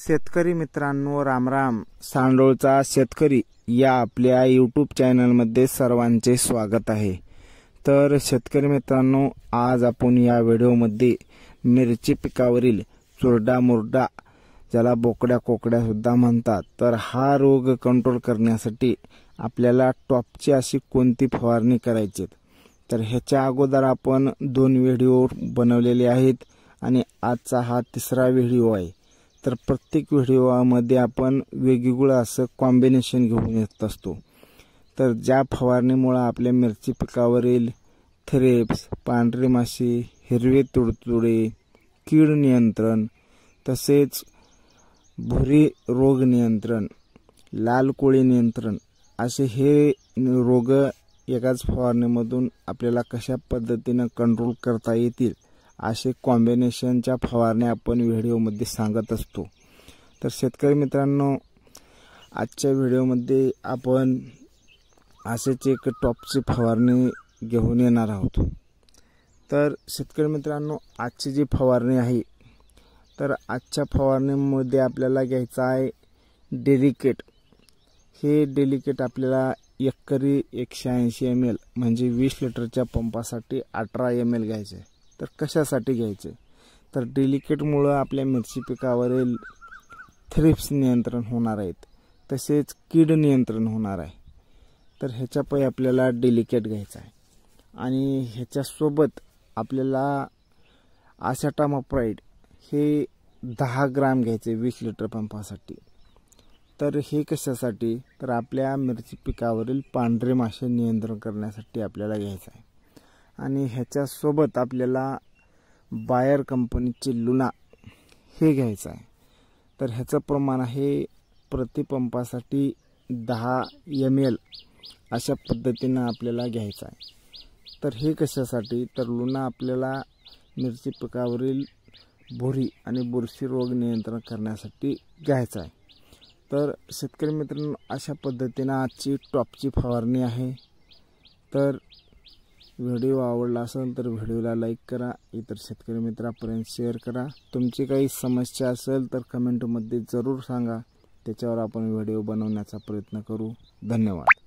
शेतकरी मित्रांनो, रामराम. सांडोळचा शेतकरी या आपल्या यूट्यूब चॅनलमध्ये सर्वांचे स्वागत आहे. तर शेतकरी मित्रांनो, आज आपण या व्हिडिओमध्ये मिरची पिकावरील चुरडा मुरडा, ज्याला बोकड्या कोकड्या सुद्धा म्हणतात, तर हा रोग कंट्रोल करण्यासाठी आपल्याला टॉपची अशी कोणती फवारणी करायची, तर ह्याच्या अगोदर आपण 2 व्हिडिओ बनवलेले आहेत आणि आजचा हा तिसरा व्हिडिओ आहे. तर प्रत्येक व्हिडिओमध्ये आपण वेगवेगळं असं कॉम्बिनेशन घेऊन येत असतो. तर ज्या फवारणीमुळे आपल्या मिरची पिकावरील थ्रिप्स, पांढरी माशी, हिरवे तुडतुडे, कीड नियंत्रण, तसेच भुरी रोग नियंत्रण, लाल कोळी नियंत्रण, असे हे रोग एकाच फवारणीमधून आपल्याला कशा पद्धतीने कंट्रोल करता येतील असे कॉम्बिनेशनच्या फवारण्या आपण व्हिडिओमध्ये सांगत असतो. तर शेतकरी मित्रांनो, आजच्या व्हिडिओमध्ये आपण असेच एक टॉपची फवारणी घेऊन येणार आहोत. तर शेतकरी मित्रांनो, आजची जी फवारणी आहे, तर आजच्या फवारणीमध्ये आपल्याला घ्यायचं आहे डेलिकेट. हे डेलिकेट आपल्याला एकरी 180 ml म्हणजे 20 लिटरच्या पंपासाठी 18 ml घ्यायचे. तर कशासाठी घ्यायचे, तर डेलिकेटमुळं आपल्या मिरची पिकावरील थ्रिप्स नियंत्रण होणार आहेत, तसेच कीड नियंत्रण होणार आहे. तर ह्याच्यापायी आपल्याला डेलिकेट घ्यायचं आहे आणि ह्याच्यासोबत आपल्याला आसेटामाप्राइड हे 10 ग्राम घ्यायचे 20 लिटर पंपासाठी. तर हे कशासाठी, तर आपल्या मिरची पिकावरील पांढरे माशी नियंत्रण करण्यासाठी आपल्याला घ्यायचं आहे. आणि ह्याच्यासोबत आपल्याला बायर कंपनीचे लुना हे घ्यायचं आहे. तर ह्याचं प्रमाण आहे प्रतिपंपासाठी 10 ml अशा पद्धतीनं आपल्याला घ्यायचं आहे. तर हे कशासाठी, तर लुना आपल्याला मिरची पिकावरील भुरी आणि बुरशी रोग नियंत्रण करण्यासाठी घ्यायचं आहे. तर शेतकरी मित्रांनो, अशा पद्धतीनं आजची टॉपची फवारणी आहे. तर व्हिडिओ आवडला असेल तर व्हिडिओला लाईक करा, इतर शेतकरी मित्रांपर्यंत शेअर करा. तुमची काही समस्या असेल तर कमेंटमध्ये जरूर सांगा, त्याच्यावर आपण व्हिडिओ बनवण्याचा प्रयत्न करू. धन्यवाद.